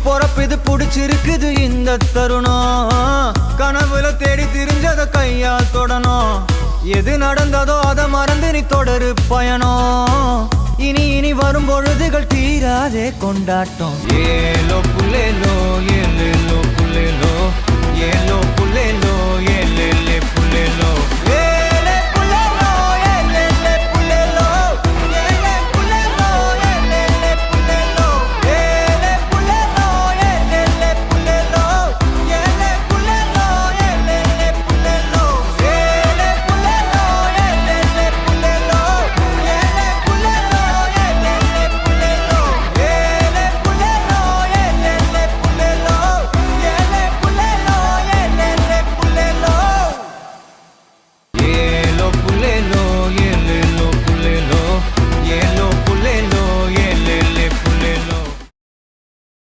பொறப்பு இது புடிச்சிருக்குது இந்த தருணம் கனவுல தேடி திரிஞ்சத கையால் தொடணும் எது நடந்ததோ அதை மறந்து நீ தொடரு பயணம் இனி இனி வரும் பொழுதுகள் தீராதே கொண்டாட்டம் ஏலோ புல்லேலோ ஏலேலோ புல்லேலோ ஏலோ